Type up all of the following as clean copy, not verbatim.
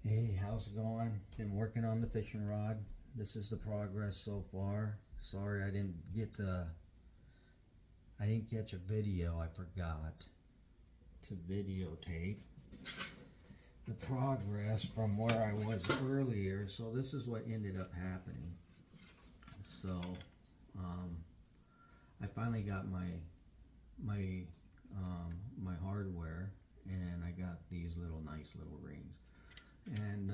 Hey, how's it going? Been working on the fishing rod. This is the progress so far. Sorry I didn't catch a video. I forgot to videotape the progress from where I was earlier. So this is what ended up happening. So I finally got my hardware, and I got these nice little rings. And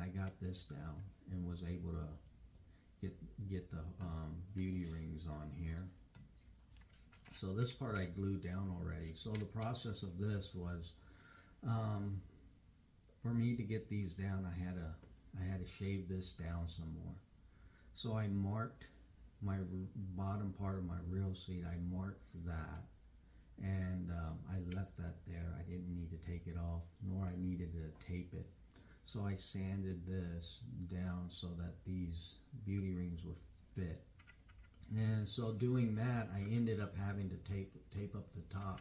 I got this down and was able to get the beauty rings on here. So this part I glued down already. So the process of this was, for me to get these down, I had to shave this down some more. So I marked my bottom part of my reel seat. I marked that, and I left that there. I didn't need to take it off, nor I needed to tape it. So I sanded this down so that these beauty rings would fit. And so doing that, I ended up having to tape up the top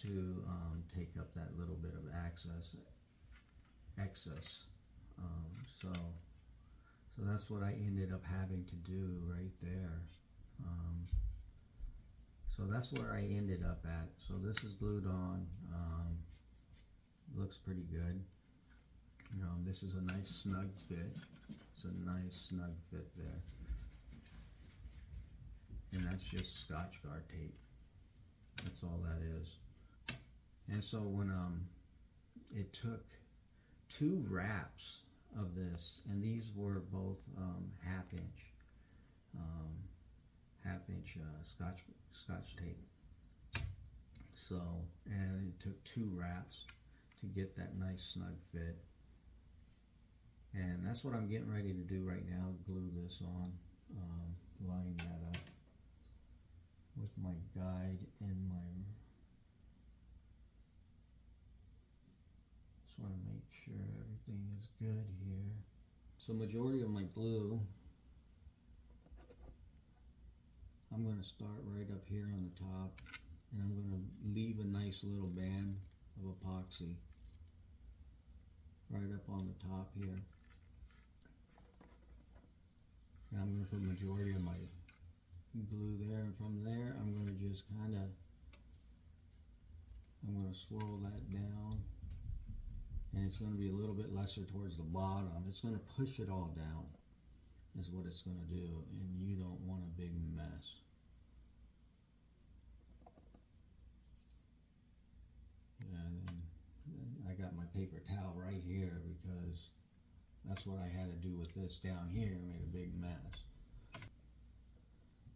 to take up that little bit of excess. So that's what I ended up having to do right there. So that's where I ended up at. So this is glued on. Looks pretty good. This is a nice snug fit. It's a nice snug fit there. And that's just Scotchgard tape. That's all that is. And so when it took 2 wraps of this, and these were both half-inch Scotch tape. So, and it took 2 wraps to get that nice snug fit. And that's what I'm getting ready to do right now, glue this on, line that up with my guide and my, just want to make sure everything is good here. So majority of my glue, I'm going to start right up here on the top, and I'm going to leave a nice little band of epoxy right up on the top here. And I'm going to put majority of my glue there, and from there I'm going to just I'm going to swirl that down, and it's going to be a little bit lesser towards the bottom. It's going to push it all down is what it's going to do, and you don't want a big mess. And then I got my paper towel right here because that's what I had to do with this down here. Made a big mess.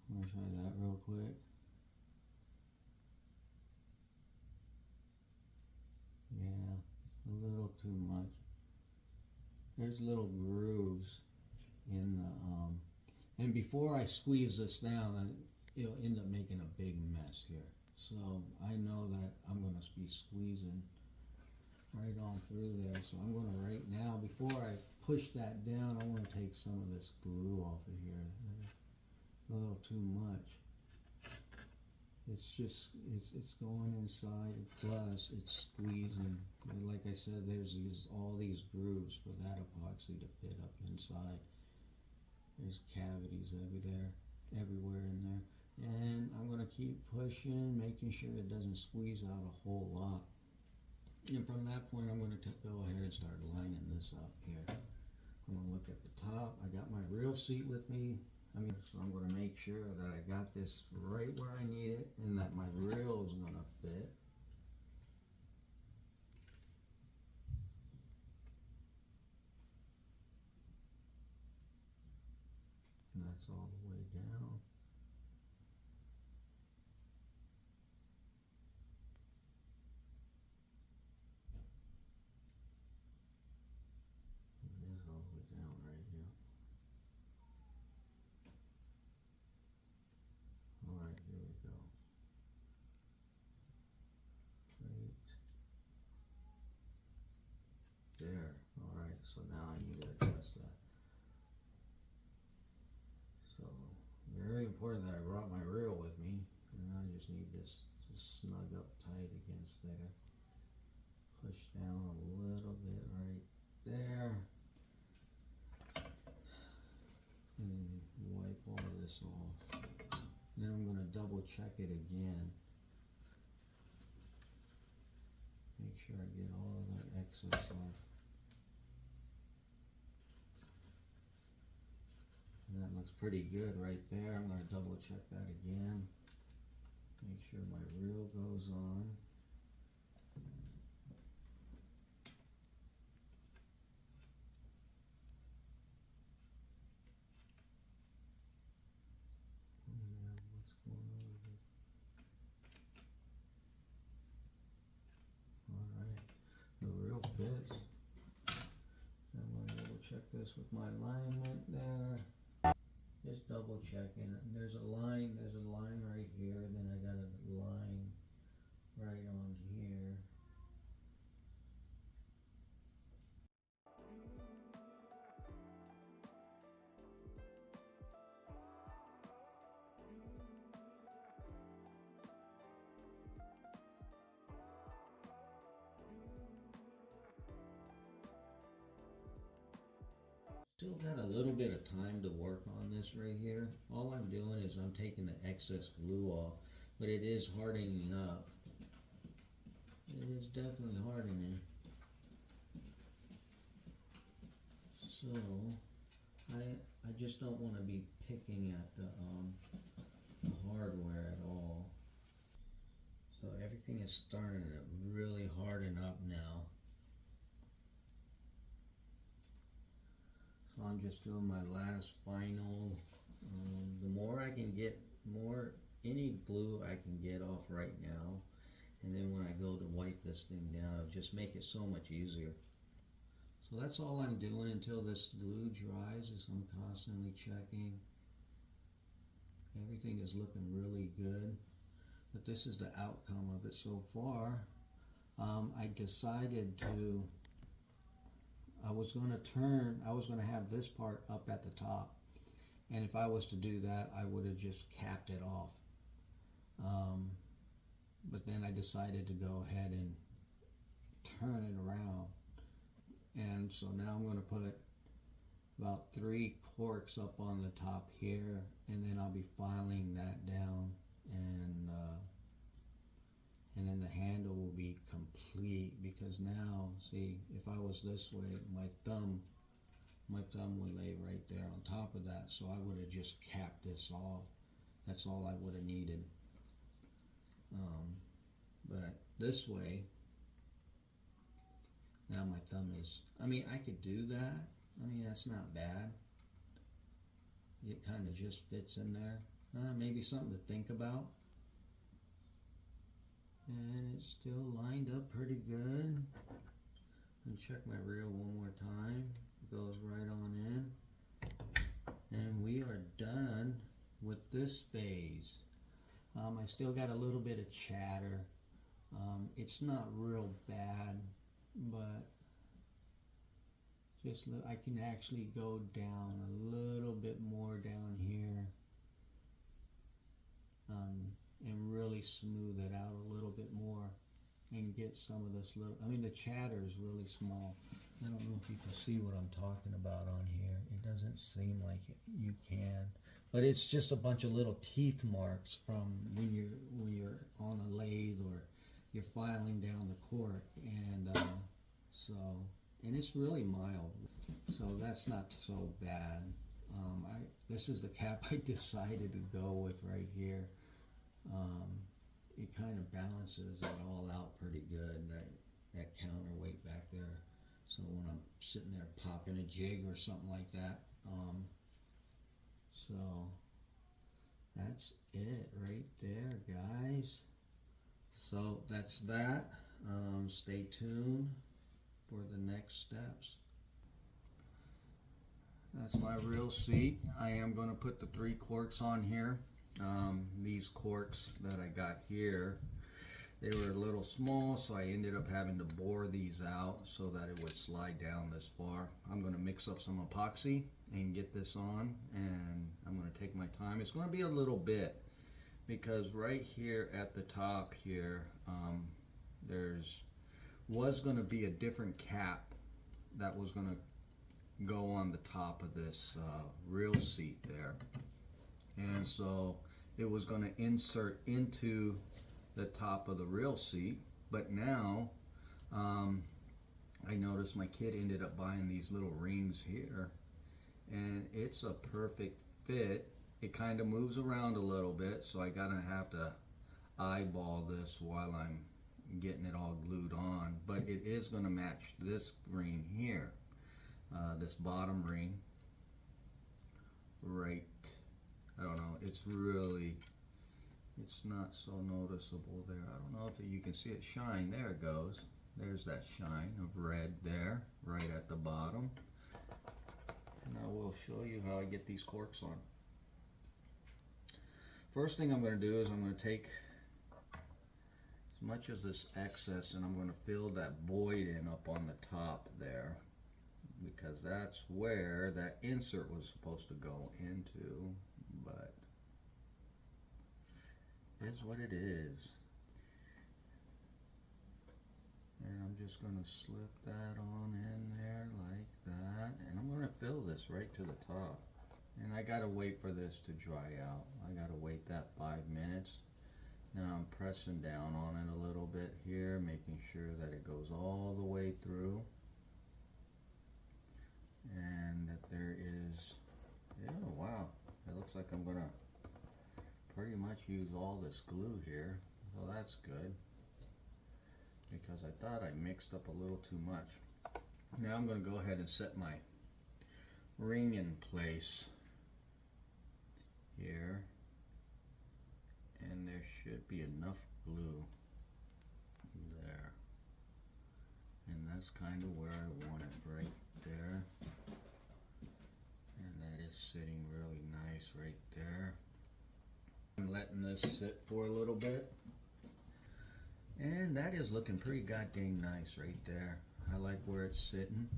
I'm going to try that real quick. Yeah, a little too much. There's little grooves in the, and before I squeeze this down, it'll end up making a big mess here. So I know that I'm going to be squeezing right on through there. So I'm going to right now, before I push that down, I want to take some of this glue off of here. A little too much. It's just, it's going inside, plus it's squeezing. And like I said, there's all these grooves for that epoxy to fit up inside. There's cavities everywhere in there. And I'm going to keep pushing, making sure it doesn't squeeze out a whole lot. And from that point, I'm going to go ahead and start lining this up here. I'm going to look at the top. I got my reel seat with me. So I'm going to make sure that I got this right where I need it, and that my reel is going to fit. And that's all the way down. It is all the way down right here. Alright, here we go. Right there. Alright, so now I need to adjust that. So, very important that I brought my reel with me. And I just need this to snug up tight against there. Push down a little bit right double check it again. Make sure I get all of that excess off. And that looks pretty good right there. I'm going to double check that again. Make sure my reel goes on. What's going on with it? Alright, the reel fits. I'm going to double check this with my alignment there. Just double checking. There's a line right here, then I got a line right on here. Still got a little bit of time to work on this right here. All I'm doing is I'm taking the excess glue off, but it is hardening up. It is definitely hardening. So I just don't want to be picking at the hardware at all. So everything is starting to really harden up now. So I'm just doing my last final. The more I can get, any glue I can get off right now, and then when I go to wipe this thing down, it'll just make it so much easier. So that's all I'm doing until this glue dries, is I'm constantly checking. Everything is looking really good, but this is the outcome of it so far. I decided to, I was going to have this part up at the top, and if I was to do that, I would have just capped it off. But then I decided to go ahead and turn it around, and so now I'm going to put about 3 corks up on the top here, and then I'll be filing that down, and then the handle will be complete, because now, see, if I was this way, my thumb would lay right there on top of that, so I would have just capped this off. That's all I would have needed. But this way, now my thumb is, I mean, I could do that. I mean, that's not bad. It kind of just fits in there. Maybe something to think about. And it's still lined up pretty good. And check my reel one more time. It goes right on in. And we are done with this phase. I still got a little bit of chatter. It's not real bad, but just look, I can actually go down a little bit more down here, and really smooth it out a little bit more and get some of this little, I mean, the chatter is really small. I don't know if you can see what I'm talking about on here. It doesn't seem like you can, but it's just a bunch of little teeth marks from when you're on a lathe or you're filing down the cork, and and it's really mild, so that's not so bad. This is the cap I decided to go with right here. It kind of balances it all out pretty good, that counterweight back there. So when I'm sitting there popping a jig or something like that, so that's it right there, guys. So that's that. Stay tuned for the next steps. That's my reel seat. I am going to put the 3 corks on here. These corks that I got here, they were a little small, so I ended up having to bore these out so that it would slide down this far. I'm going to mix up some epoxy and get this on, and I'm going to take my time. It's going to be a little bit, because right here at the top here, was going to be a different cap that was going to go on the top of this reel seat there, and so it was going to insert into the top of the real seat. But now I noticed my kid ended up buying these little rings here, and it's a perfect fit. It kind of moves around a little bit, so I gotta have to eyeball this while I'm getting it all glued on, but it is going to match this ring here, this bottom ring right. I don't know, it's not so noticeable there. I don't know if you can see it shine. There it goes. There's that shine of red there right at the bottom. And I will show you how I get these corks on. First thing I'm going to do is I'm going to take as much as this excess and I'm going to fill that void in up on the top there, because that's where that insert was supposed to go into, but it's what it is. And I'm just going to slip that on in there like that, and I'm going to fill this right to the top. And I gotta wait for this to dry out. I gotta wait that 5 minutes. Now I'm pressing down on it a little bit here, making sure that it goes all the way through. And that there is, yeah, wow. It looks like I'm gonna pretty much use all this glue here. So that's good, because I thought I mixed up a little too much. Now I'm gonna go ahead and set my ring in place here, and there should be enough glue there, and that's kind of where I want it, right there, and that is sitting really nice right there. I'm letting this sit for a little bit, and that is looking pretty goddamn nice right there. I like where it's sitting.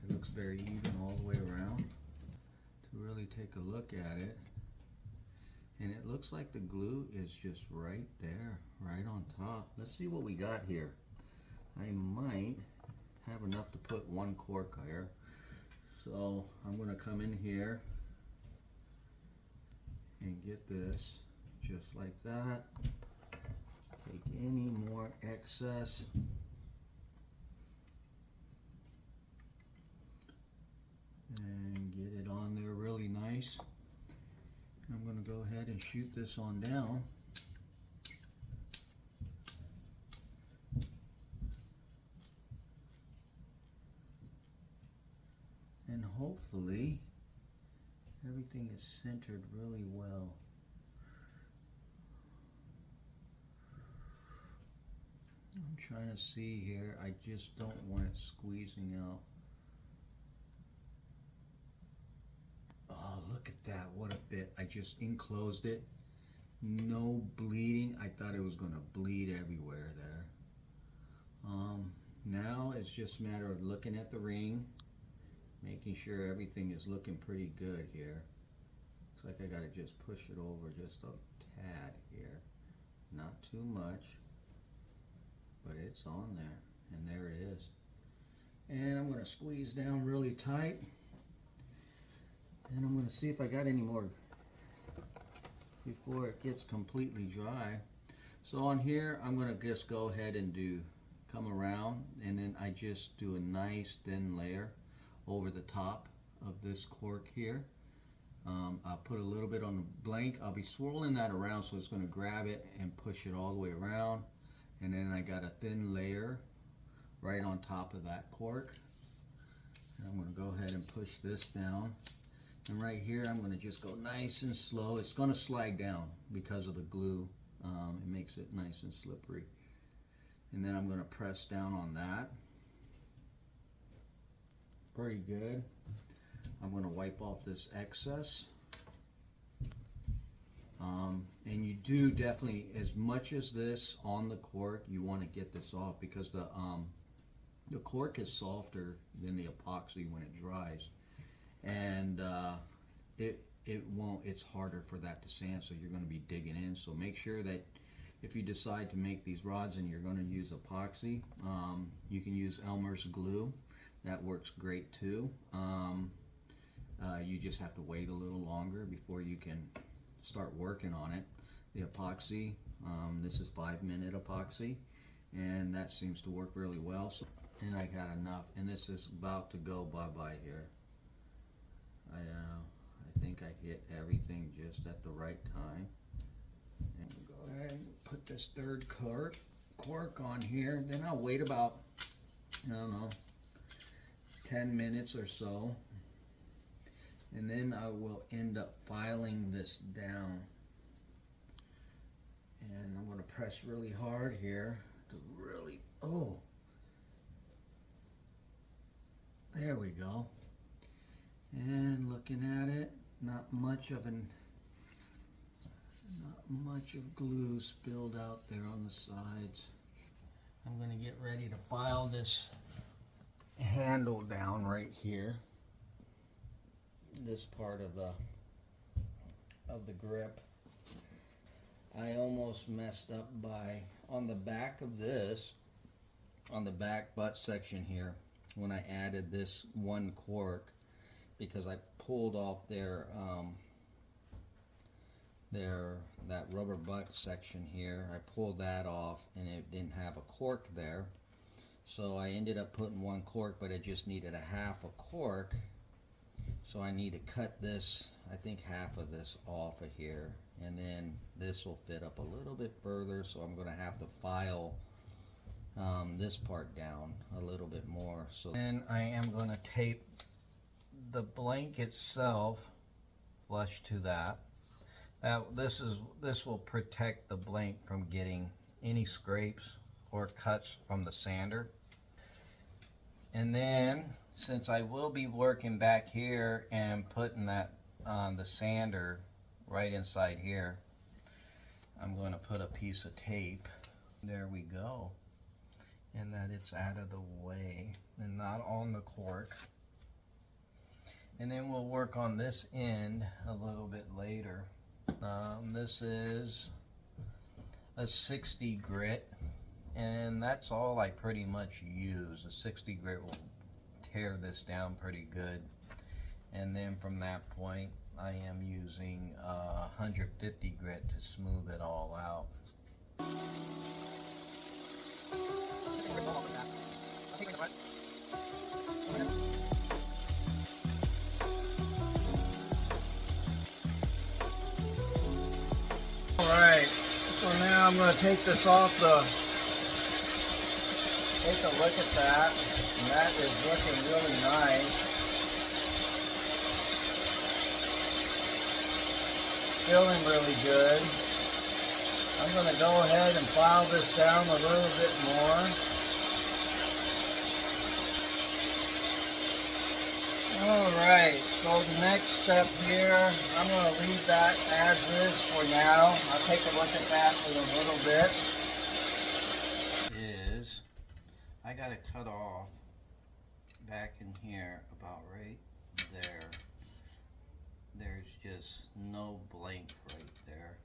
It looks very even all the way around. To really take a look at it, and it looks like the glue is just right there, right on top. Let's see what we got here. I might have enough to put one cork here, so I'm going to come in here and get this just like that. Take any more excess and get it on there really nice. I'm going to go ahead and shoot this on down. And hopefully everything is centered really well. I'm trying to see here. I just don't want it squeezing out. Oh, look at that. What a bit. I just enclosed it. No bleeding. I thought it was going to bleed everywhere there. Now it's just a matter of looking at the ring, making sure everything is looking pretty good here. Looks like I got to just push it over just a tad here. Not too much, but it's on there, and there it is. And I'm going to squeeze down really tight, and I'm going to see if I got any more before it gets completely dry. So on here, I'm going to just go ahead and come around, and then I just do a nice thin layer over the top of this cork here. I'll put a little bit on the blank. I'll be swirling that around so it's going to grab it and push it all the way around. And then I got a thin layer right on top of that cork. And I'm going to go ahead and push this down. And right here, I'm going to just go nice and slow. It's going to slide down because of the glue. It makes it nice and slippery. And then I'm going to press down on that. Pretty good. I'm going to wipe off this excess. And you do definitely, as much as this on the cork, you want to get this off, because the cork is softer than the epoxy when it dries, and it won't. It's harder for that to sand, so you're going to be digging in. So make sure that if you decide to make these rods and you're going to use epoxy, you can use Elmer's glue. That works great too. You just have to wait a little longer before you can start working on it. The epoxy, this is 5-minute epoxy, and that seems to work really well. So, and I got enough, and this is about to go bye-bye here. I think I hit everything just at the right time. And we'll go ahead and put this third cork on here. Then I'll wait about, I don't know, 10 minutes or so. And then I will end up filing this down. And I'm going to press really hard here to really, oh, there we go. And looking at it, not much of glue spilled out there on the sides. I'm going to get ready to file this handle down right here. This part of the grip. I almost messed up by on the back of this, on the back butt section here, when I added this one cork, because I pulled off that rubber butt section here. I pulled that off and it didn't have a cork there, so I ended up putting one cork, but it just needed a half a cork. So I need to cut this, I think half of this off of here, and then this will fit up a little bit further, so I'm going to have to file this part down a little bit more. So then I am going to tape the blank itself flush to that. This will protect the blank from getting any scrapes or cuts from the sander. And then, since I will be working back here and putting that on the sander right inside here, I'm going to put a piece of tape. There we go. And that it's out of the way and not on the cork. And then we'll work on this end a little bit later. This is a 60 grit, and that's all I pretty much use. A 60 grit will tear this down pretty good, and then from that point I am using 150 grit to smooth it all out. Alright, so now I'm going to take this off take a look at that, and that is looking really nice. Feeling really good. I'm going to go ahead and file this down a little bit more. Alright, so the next step here, I'm going to leave that as is for now. I'll take a look at that in a little bit. I got to cut off back in here about right there. There's just no blank right there.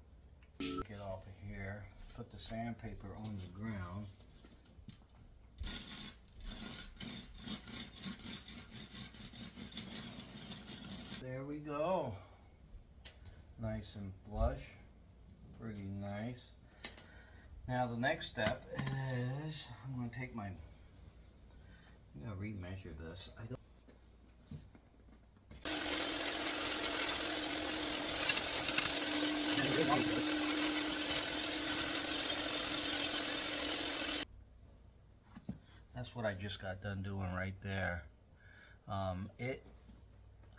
Get off of here, put the sandpaper on the ground. There we go. Nice and flush. Pretty nice. Now the next step is I'm going to take my, I'm going to remeasure this. That's what I just got done doing right there.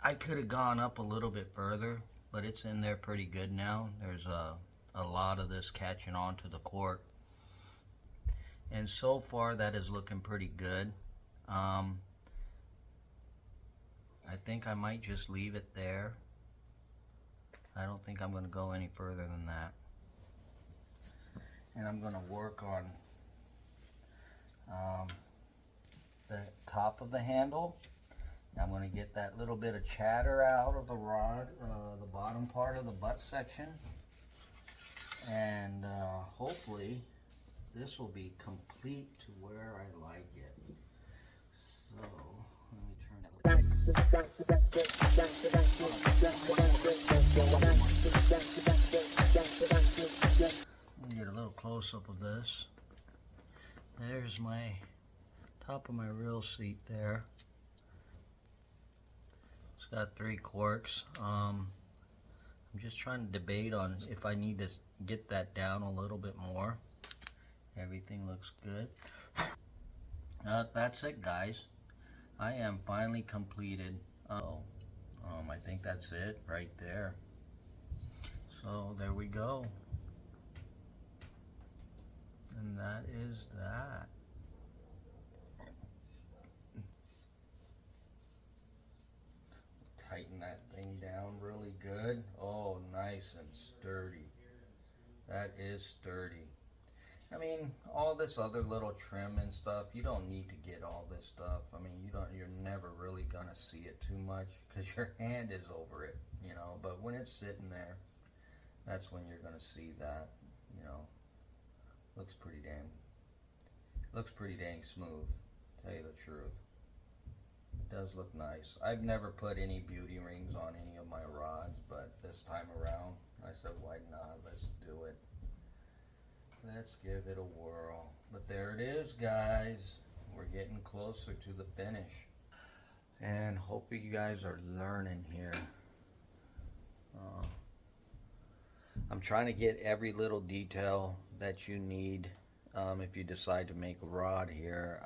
I could have gone up a little bit further, but it's in there pretty good now. There's a lot of this catching on to the cork, and so far that is looking pretty good. I think I might just leave it there. I don't think I'm going to go any further than that, and I'm going to work on the top of the handle. I'm going to get that little bit of chatter out of the rod, the bottom part of the butt section, and hopefully this will be complete to where I like it. So let me turn that. this. There's my top of my reel seat there. It's got 3 corks. I'm just trying to debate on if I need to get that down a little bit more. Everything looks good. That's it, guys. I am finally completed. I think that's it right there. So there we go. And that is that. Tighten that thing down really good. Oh, nice and sturdy. That is sturdy. I mean, all this other little trim and stuff, you don't need to get all this stuff. I mean, you're never really gonna see it too much because your hand is over it, you know. But when it's sitting there, that's when you're gonna see that, you know. Looks pretty dang smooth, to tell you the truth. It does look nice. I've never put any beauty rings on any of my rods, but this time around, I said, why not? Let's do it. Let's give it a whirl. But there it is, guys. We're getting closer to the finish. And hope you guys are learning here. I'm trying to get every little detail that you need if you decide to make a rod here.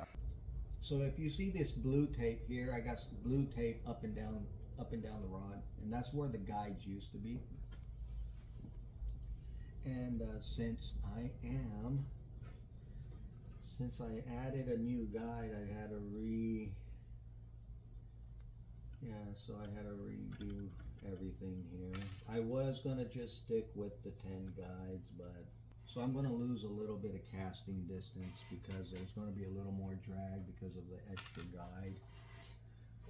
So if you see this blue tape here, I got some blue tape up and down the rod, and that's where the guides used to be. And since I added a new guide, I had to redo everything here. I was gonna just stick with the 10 guides, but so I'm gonna lose a little bit of casting distance because there's gonna be a little more drag because of the extra guide.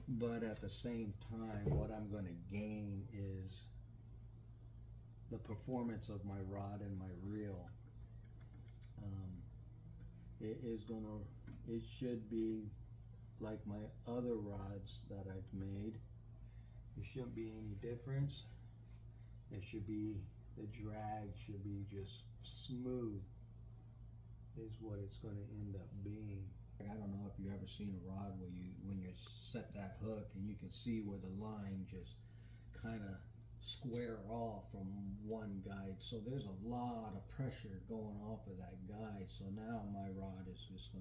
But at the same time, what I'm gonna gain is the performance of my rod and my reel. It should be like my other rods that I've made. There shouldn't be any difference. The drag should be just smooth is what it's going to end up being. I don't know if you've ever seen a rod where when you set that hook and you can see where the line just kind of square off from one guide. So there's a lot of pressure going off of that guide. So now my rod is just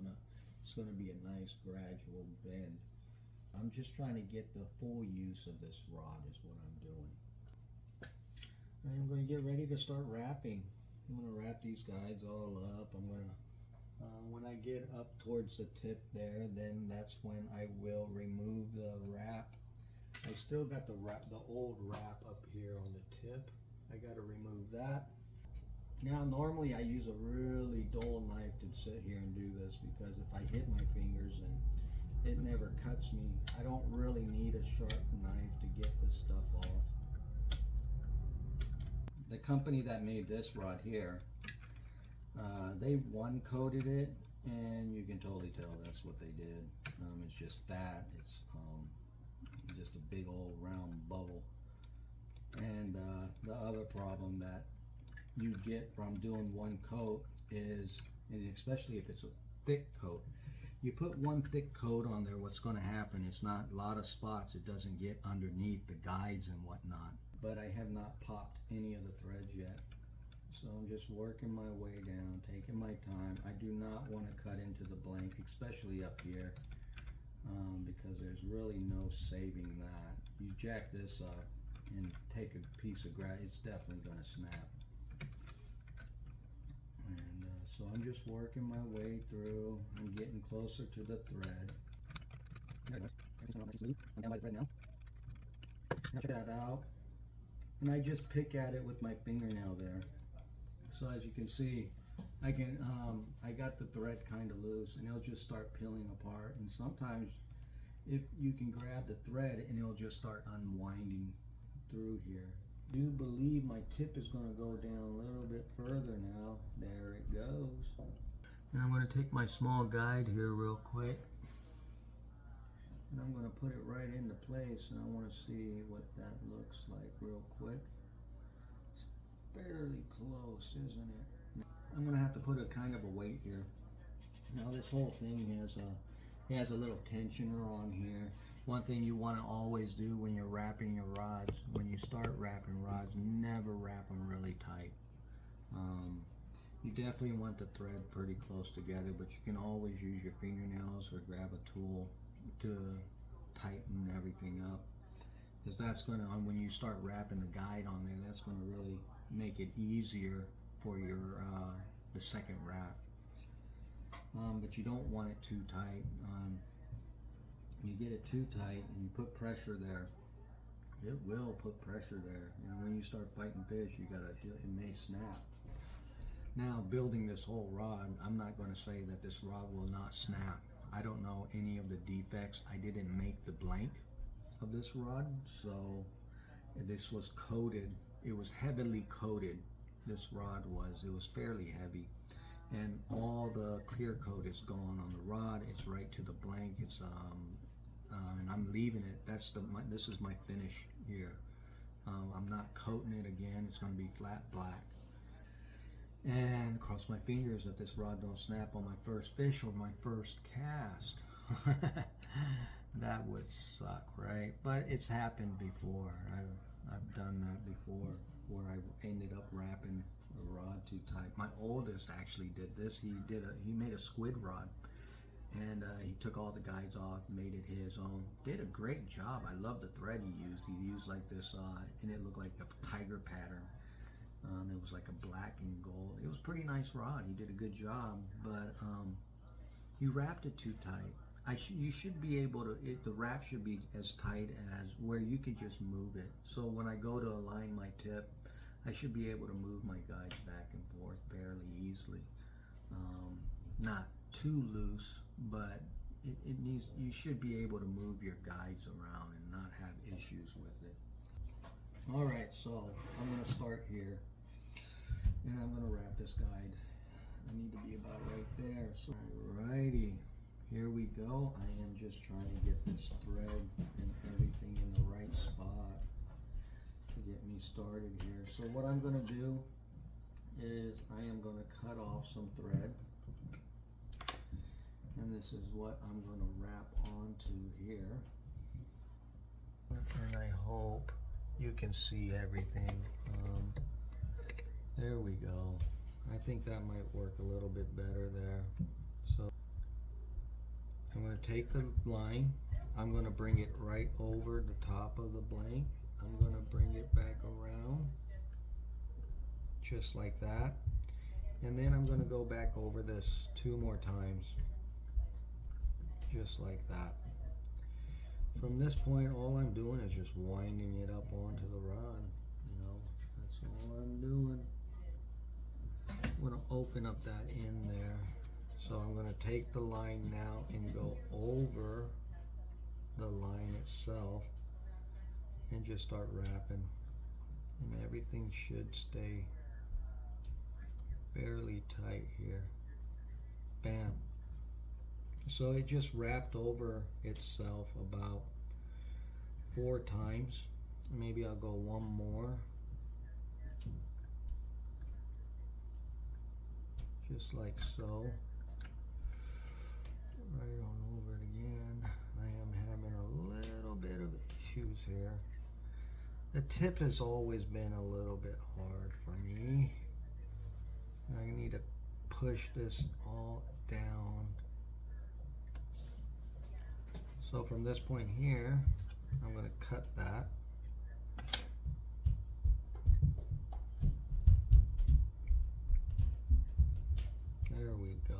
it's gonna be a nice gradual bend. I'm just trying to get the full use of this rod is what I'm doing. I'm going to get ready to start wrapping. I'm going to wrap these guides all up. I'm going to when I get up towards the tip there, then that's when I will remove the wrap. I still got the old wrap up here on the tip. I got to remove that. Now normally I use a really dull knife to sit here and do this because if I hit my fingers and it never cuts me, I don't really need a sharp knife to get this stuff off. The company that made this rod here, they one coated it, and you can totally tell that's what they did. It's just fat. It's just a big old round bubble. And the other problem that you get from doing one coat is, and especially if it's a thick coat, you put one thick coat on there, what's going to happen is not a lot of spots. It doesn't get underneath the guides and whatnot. But I have not popped any of the threads yet. So I'm just working my way down, taking my time. I do not want to cut into the blank, especially up here, because there's really no saving that. You jack this up and take a piece of grass, it's definitely going to snap. And so I'm just working my way through. I'm getting closer to the thread. I'm down by the thread now. Now check that out. And I just pick at it with my fingernail there. So as you can see, I got the thread kind of loose, and it'll just start peeling apart. And sometimes, if you can grab the thread, and it'll just start unwinding through here. I do believe my tip is going to go down a little bit further now. There it goes. And I'm going to take my small guide here real quick, and I'm going to put it right into place, and I want to see what that looks like real quick. It's fairly close, isn't it? I'm gonna have to put a kind of a weight here. Now this whole thing has a little tensioner on here. One thing you want to always do when you're wrapping your rods, when you start wrapping rods, never wrap them really tight. You definitely want the thread pretty close together, but you can always use your fingernails or grab a tool to tighten everything up. Because that's going to, when you start wrapping the guide on there, that's going to really make it easier for your the second wrap. But you don't want it too tight. You get it too tight and you put pressure there, it will put pressure there. You know, when you start fighting fish, you gotta, it may snap. Now, building this whole rod, I'm not going to say that this rod will not snap. I don't know any of the defects. I didn't make the blank of this rod, so this was coated. It was heavily coated. This rod was. It was fairly heavy, and all the clear coat is gone on the rod. It's right to the blank. It's and I'm leaving it. This is my finish here. I'm not coating it again. It's going to be flat black. And cross my fingers that this rod don't snap on my first fish or my first cast. That would suck, right? But it's happened before. I've done that before, where I ended up wrapping the rod too tight. My oldest actually did this. He made a squid rod, and he took all the guides off, made it his own. Did a great job. I love the thread he used. He used like this, and it looked like a tiger pattern. It was like a black and gold. It was a pretty nice rod. He did a good job, but he wrapped it too tight. You should be able to, the wrap should be as tight as where you can just move it. So when I go to align my tip, I should be able to move my guides back and forth fairly easily. Not too loose, but it needs, you should be able to move your guides around and not have issues with it. All right, so I'm gonna start here, and I'm gonna wrap this guide. I need to be about right there. So, alrighty, here we go. I am just trying to get this thread and everything in the right spot to get me started here. So what I'm gonna do is I am gonna cut off some thread, and this is what I'm gonna wrap onto here. And I hope you can see everything. There we go. I think that might work a little bit better there. So I'm going to take the line, I'm going to bring it right over the top of the blank. I'm going to bring it back around just like that, and then I'm going to go back over this 2 more times just like that. From this point, all I'm doing is just winding it up onto the rod. You know, that's all I'm doing. I'm going to open up that end there. So I'm going to take the line now and go over the line itself and just start wrapping. And everything should stay fairly tight here. Bam. So it just wrapped over itself about 4 times. Maybe I'll go 1 more. Just like so. Right on over it again. I am having a little bit of issues here. The tip has always been a little bit hard for me. I need to push this all down. So from this point here, I'm going to cut that. There we go.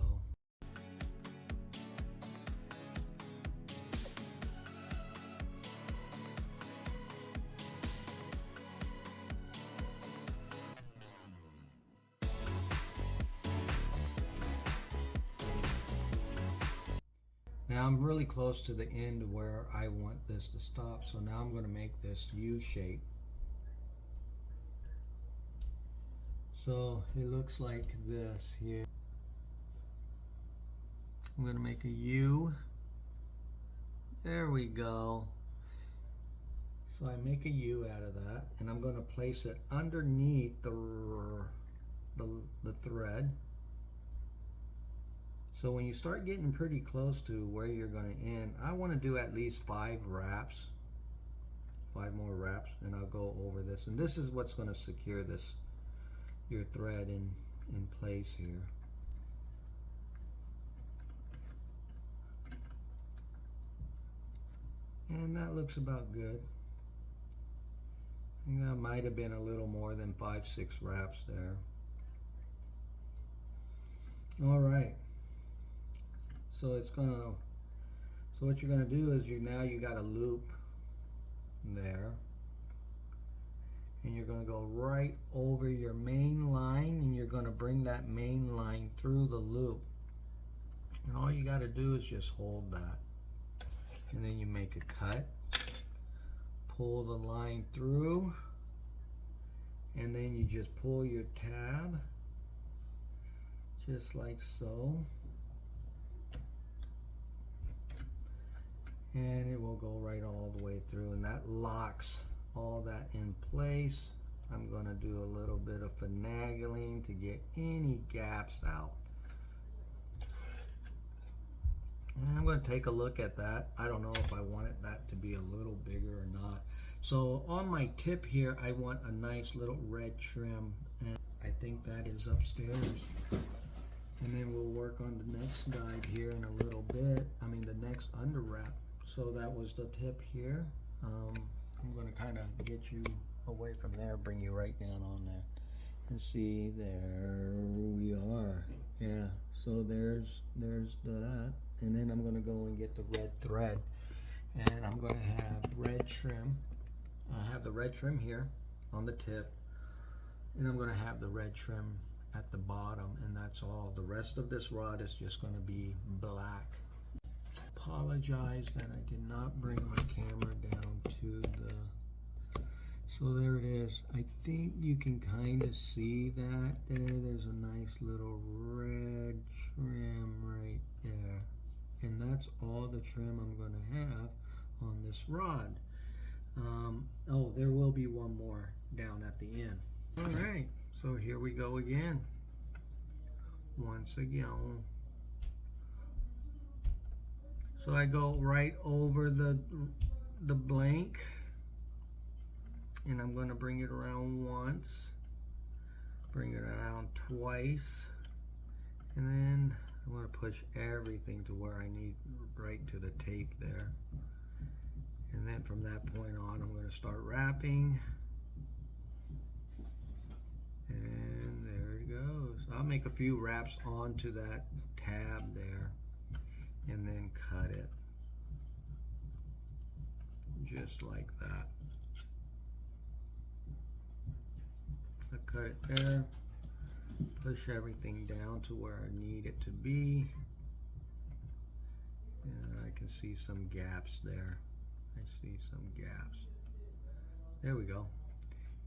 Now I'm really close to the end where I want this to stop, so now I'm going to make this U shape. So it looks like this here. I'm going to make a U. There we go. So I make a U out of that, and I'm going to place it underneath the thread. So when you start getting pretty close to where you're going to end, I want to do at least 5 wraps, 5 more wraps, and I'll go over this. And this is what's going to secure this, your thread in place here. And that looks about good. I think that might have been a little more than 5-6 wraps there. All right. So what you're gonna do is you got a loop there, and you're gonna go right over your main line, and you're gonna bring that main line through the loop. And all you got to do is just hold that, and then you make a cut, pull the line through, and then you just pull your tab just like so, and it will go right all the way through, and that locks all that in place. I'm going to do a little bit of finagling to get any gaps out. And I'm going to take a look at that. I don't know if I wanted that to be a little bigger or not. So on my tip here, I want a nice little red trim, and I think that is upstairs. And then we'll work on the next guide here in a little bit. I mean the next under wrap. So that was the tip here. I'm going to kind of get you away from there, bring you right down on there. And see, there we are. Yeah, so there's that. And then I'm going to go and get the red thread. And I'm going to have red trim. I have the red trim here on the tip. And I'm going to have the red trim at the bottom. And that's all. The rest of this rod is just going to be black. Apologize that I did not bring my camera down to the... So there it is. I think you can kind of see that there. There's a nice little red trim right there. And that's all the trim I'm going to have on this rod. Oh, there will be one more down at the end. All right, so here we go again. Once again. So I go right over the blank, and I'm going to bring it around once, bring it around twice, and then I'm going to push everything to where I need, right to the tape there. And then from that point on, I'm going to start wrapping. And there it goes. I'll make a few wraps onto that tab there, and then cut it. Just like that. I cut it there. Push everything down to where I need it to be. And I can see some gaps there. I see some gaps. There we go.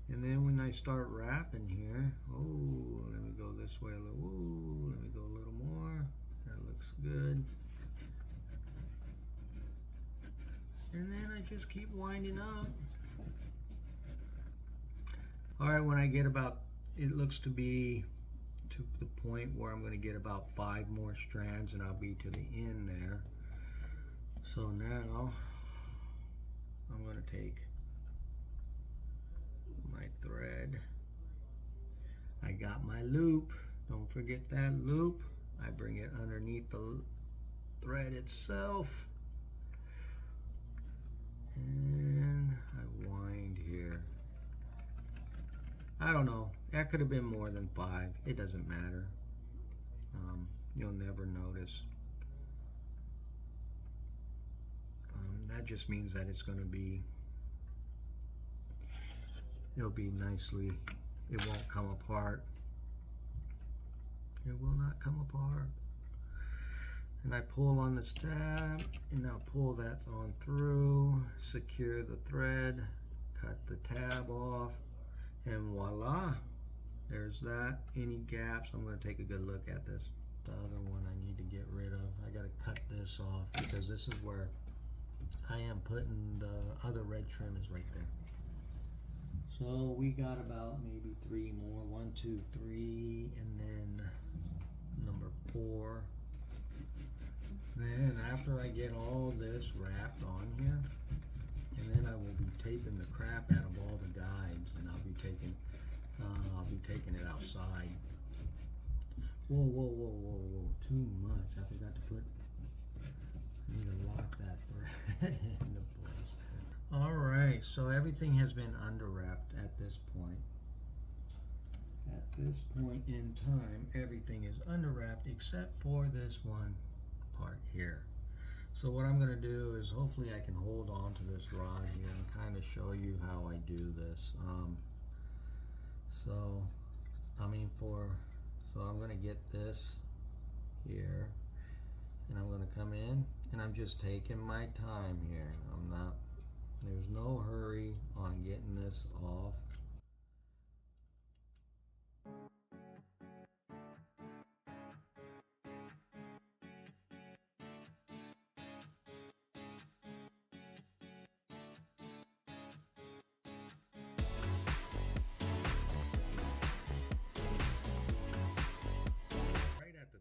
And then when I start wrapping here, oh, let me go this way a little. Ooh, let me go a little more. That looks good. And then I just keep winding up. All right, when I get about, it looks to be to the point where I'm going to get about 5 more strands, and I'll be to the end there. So now I'm going to take my thread. I got my loop. Don't forget that loop. I bring it underneath the thread itself, and I wind here. I don't know, that could have been more than 5. It doesn't matter. You'll never notice. That just means that it's going to be, it'll be nicely, it won't come apart. It will not come apart. And I pull on this tab, and now pull that on through, secure the thread, cut the tab off, and voila, there's that. Any gaps, I'm going to take a good look at this. The other one I need to get rid of. I got to cut this off because this is where I am putting the other red trim is right there. So we got about maybe 3 more. 1, 2, 3, and then number 4. Then after I get all this wrapped on here, and then I will be taping the crap out of all the guides, and I'll be taking it outside. Whoa, too much. I forgot to put, I need to lock that thread into place. Alright, so everything has been under wrapped at this point. At this point in time, everything is under wrapped except for this one part here. So what I'm going to do is hopefully I can hold on to this rod here and kind of show you how I do this. So I'm going to get this here, and I'm going to come in, and I'm just taking my time here. There's no hurry on getting this off.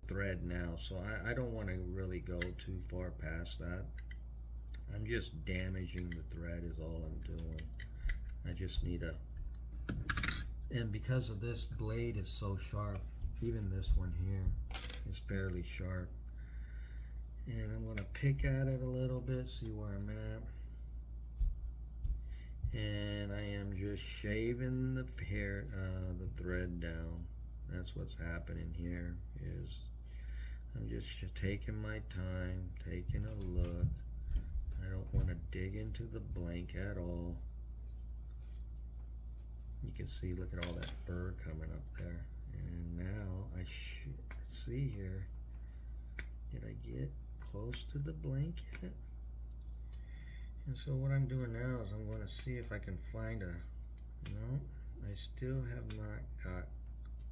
Thread now, so I don't want to really go too far past that. I'm just damaging the thread is all I'm doing. I just need and because of this blade is so sharp, even this one here is fairly sharp, and I'm going to pick at it a little bit, see where I'm at, and I am just shaving the thread down. That's what's happening here. Is I'm just taking my time, taking a look. I don't want to dig into the blank at all. You can see, look at all that fur coming up there. And now I should see here. Did I get close to the blank yet? And so what I'm doing now is I'm going to see if I can find no, I still have not got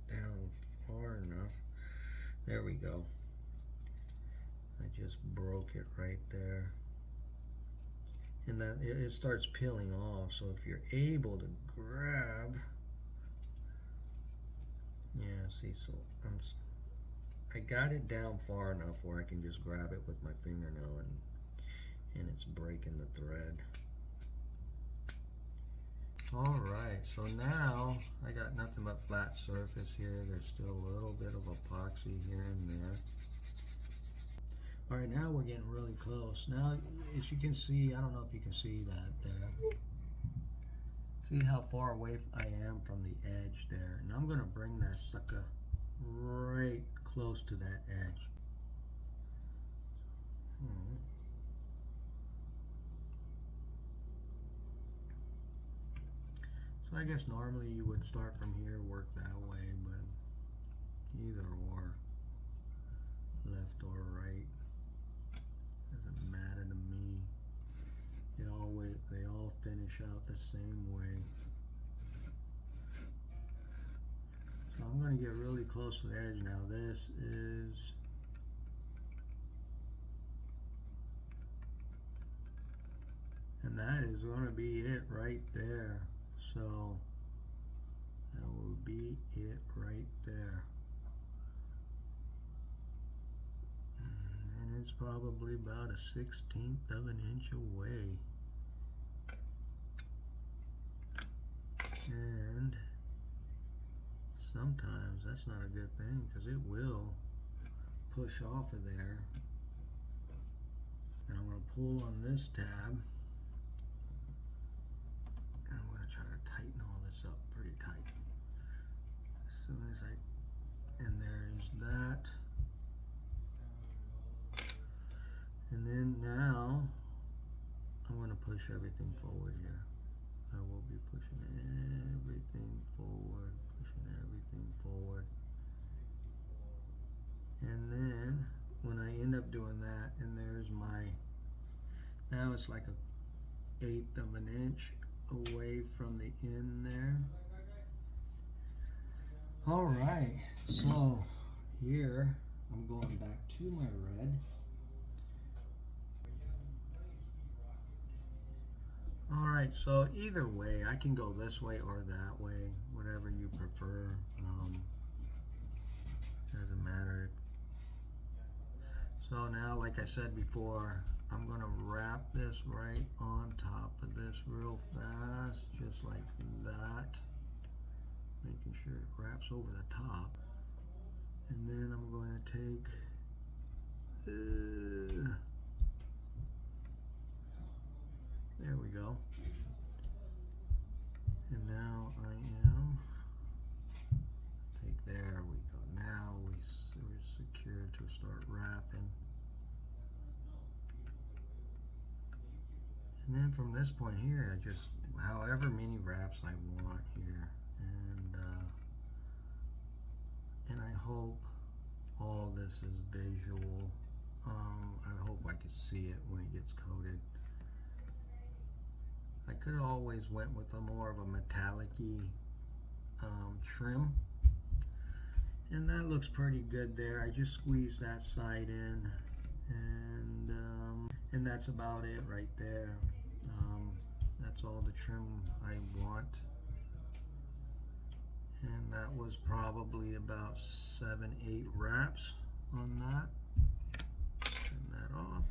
down far enough. There we go. I just broke it right there, and then it starts peeling off. So if you're able to grab, yeah, see, so I got it down far enough where I can just grab it with my fingernail, and it's breaking the thread. Alright, so now I got nothing but flat surface here. There's still a little bit of epoxy here and there. Alright, now we're getting really close. Now, as you can see, I don't know if you can see that there. See how far away I am from the edge there. And I'm going to bring that sucker right close to that edge. So I guess normally you would start from here, work that way, but either or, left or right, doesn't matter to me. They all finish out the same way. So I'm going to get really close to the edge now. This is and that is going to be it right there. So that will be it right there. And it's probably about a 1/16 of an inch away. And sometimes that's not a good thing, because it will push off of there. And I'm going to pull on this tab. And I'm going to try to tighten all this up pretty tight. As soon as and there's that. And then now I'm going to push everything forward here. I will be pushing everything forward, and then when I end up doing that, and there's my, now it's like a 1/8 of an inch away from the end there. All right, so here I'm going back to my red. Alright, so either way, I can go this way or that way, whatever you prefer. Doesn't matter. So now, like I said before, I'm gonna wrap this right on top of this real fast, just like that. Making sure it wraps over the top. And then I'm going to take, there we go. And now I am, there we go. Now we're secure to start wrapping. And then from this point here, just however many wraps I want here. And I hope all this is visual. I hope I can see it when it gets coated. I could have always went with a more of a metallic-y trim. And that looks pretty good there. I just squeezed that side in, and that's about it right there. That's all the trim I want. And that was probably about 7-8 wraps on that. Turn that off,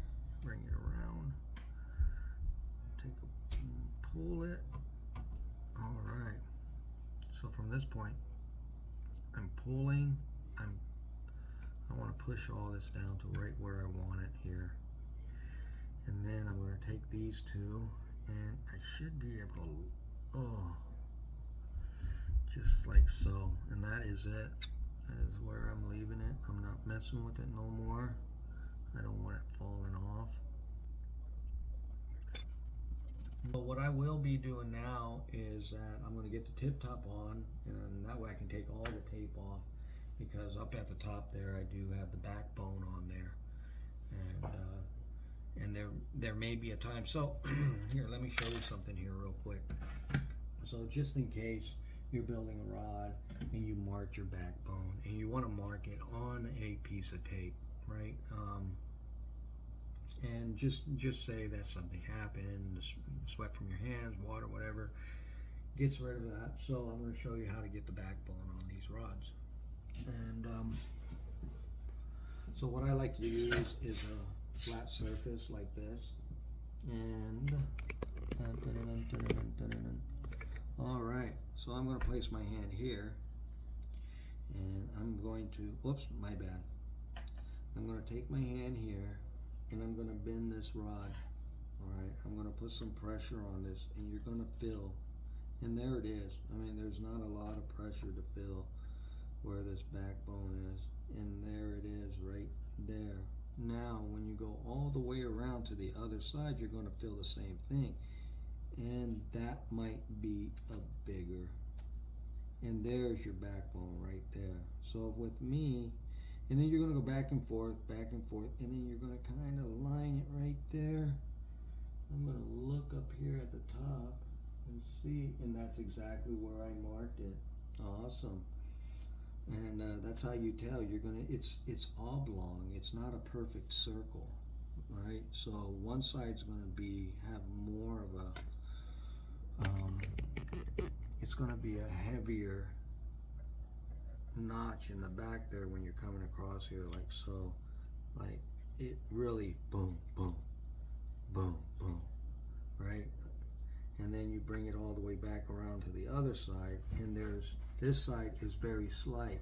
bring it around, pull it. All right. So from this point, I'm pulling. I want to push all this down to right where I want it here. And then I'm going to take these two, and I should be able to, just like so. And that is it. That is where I'm leaving it. I'm not messing with it no more. I don't want it falling off. But what I will be doing now is that I'm going to get the tip top on, and that way I can take all the tape off, because up at the top there I do have the backbone on there, and there may be a time. So here, let me show you something here real quick. So just in case you're building a rod and you mark your backbone and you want to mark it on a piece of tape, right? And just say that something happened, sweat from your hands, water, whatever, gets rid of that. So I'm going to show you how to get the backbone on these rods. And so what I like to use is a flat surface like this. And all right, so I'm going to place my hand here, and I'm going to, whoops, my bad. I'm going to take my hand here, and I'm going to bend this rod. All right, I'm going to put some pressure on this, and you're going to feel, and there it is. I mean, there's not a lot of pressure to feel where this backbone is, and there it is right there. Now when you go all the way around to the other side, you're going to feel the same thing, and that might be a bigger, and there's your backbone right there. So with me, and then you're going to go back and forth, and then you're going to kind of line it right there. I'm going to look up here at the top and see, and that's exactly where I marked it. Awesome. And that's how you tell. You're gonna. It's oblong. It's not a perfect circle, right? So one side's gonna have more of a. It's gonna be a heavier notch in the back there when you're coming across here, like so. Like it really boom, boom, boom, boom, right? And then you bring it all the way back around to the other side, and this side is very slight.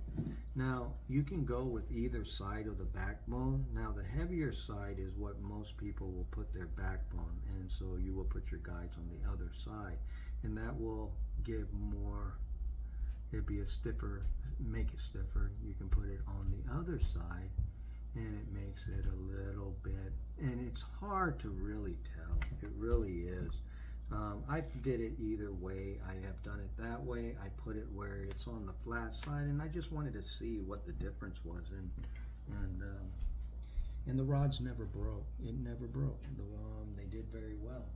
Now you can go with either side of the backbone. Now the heavier side is what most people will put their backbone, and so you will put your guides on the other side, and that will give more. It'd be a stiffer, make it stiffer. You can put it on the other side, and it makes it a little bit, and it's hard to really tell. It really is. I did it either way. I have done it that way. I put it where it's on the flat side, and I just wanted to see what the difference was. And the rods never broke. It never broke. They did very well.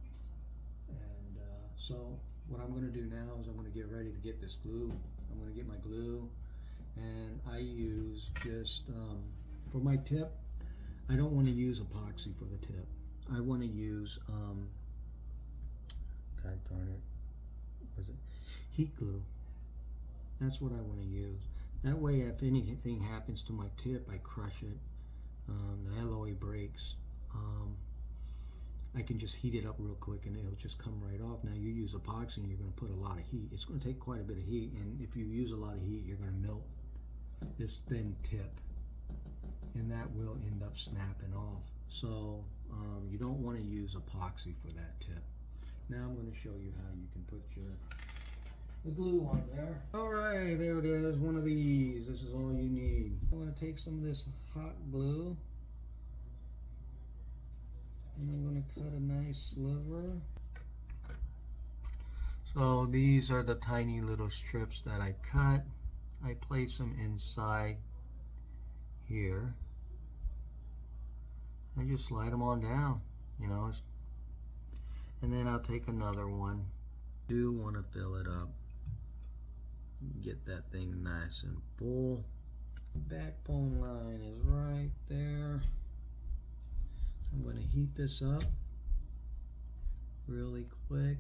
And so what I'm going to do now is I'm going to get ready to get this glue. I'm going to get my glue, and I use just for my tip. I don't want to use epoxy for the tip. I want to use God darn it, was it heat glue? That's what I want to use. That way, if anything happens to my tip, I crush it the alloy breaks, I can just heat it up real quick and it'll just come right off. Now you use epoxy and you're going to put a lot of heat. It's going to take quite a bit of heat, and if you use a lot of heat, you're going to melt this thin tip, and that will end up snapping off. So you don't want to use epoxy for that tip. Now I'm going to show you how you can put the glue on there. All right, there it is, one of these. This is all you need. I'm going to take some of this hot glue, and I'm going to cut a nice sliver. So these are the tiny little strips that I cut. I place them inside here. I just slide them on down, you know, and then I'll take another one. Do want to fill it up, get that thing nice and full. Backbone line is right there. I'm going to heat this up really quick,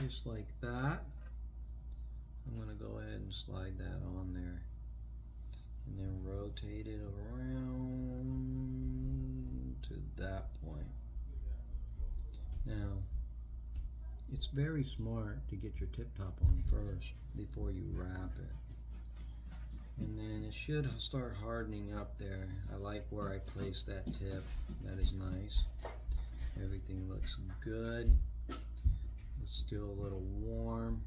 just like that. I'm going to go ahead and slide that on there, and then rotate it around to that point. Now, it's very smart to get your tip top on first before you wrap it. And then it should start hardening up there. I like where I placed that tip. That is nice. Everything looks good. It's still a little warm.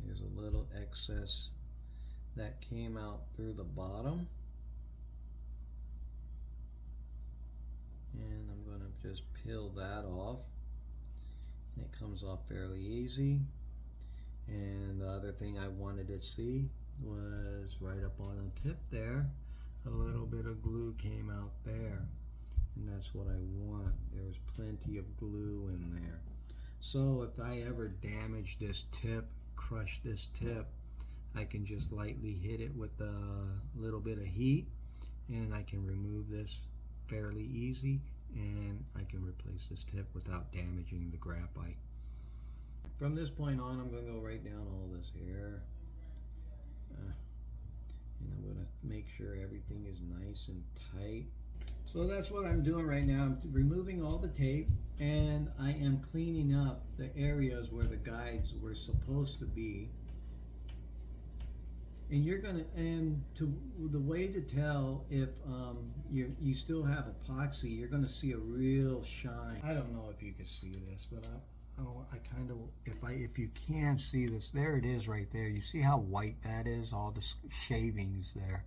There's a little excess that came out through the bottom, and I'm going to just peel that off, and it comes off fairly easy. And the other thing I wanted to see was right up on the tip there, a little bit of glue came out there, and that's what I want. There's plenty of glue in there. So if I ever damage this tip, crush this tip, I can just lightly hit it with a little bit of heat, and I can remove this fairly easy, and I can replace this tip without damaging the graphite. From this point on, I'm going to go right down all this here, and I'm going to make sure everything is nice and tight. So that's what I'm doing right now. I'm removing all the tape, and I am cleaning up the areas where the guides were supposed to be. And you're gonna, and to the way to tell if you still have epoxy, you're gonna see a real shine. I don't know if you can see this, but I kind of, if you can see this, there it is right there. You see how white that is? All the shavings there.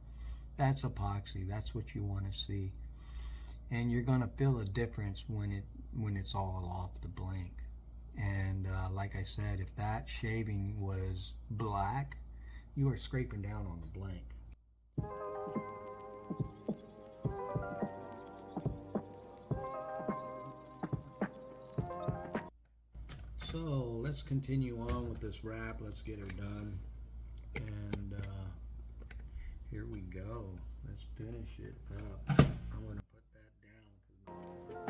That's epoxy. That's what you want to see. And you're gonna feel a difference when it's all off the blank. And like I said, if that shaving was black, you are scraping down on the blank. So let's continue on with this wrap. Let's get her done. And here we go. Let's finish it up. I'm gonna put that down.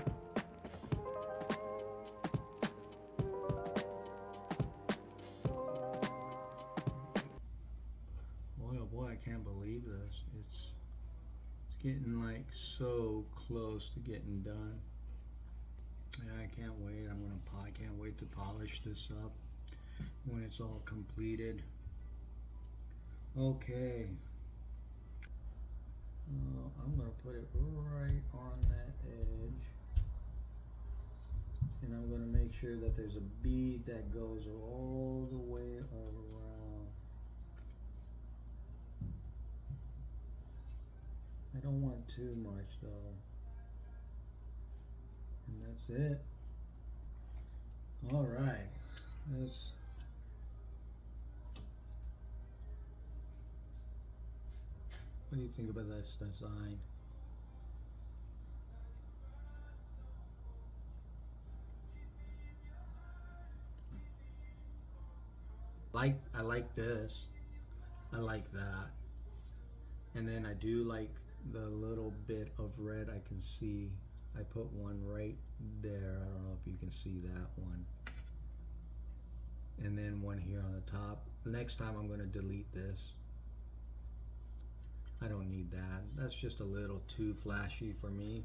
Boy, oh boy, I can't believe this. It's getting like so close to getting done. Yeah, I can't wait. I can't wait to polish this up when it's all completed. Okay. I'm going to put it right on that edge, and I'm going to make sure that there's a bead that goes all the way around. I don't want too much though, and that's it. All right, what do you think about this design? I like this. I like that. And then I do like the little bit of red I can see. I put one right there. I don't know if you can see that one. and then one here on the top. Next time I'm going to delete this. I don't need that. That's just a little too flashy for me.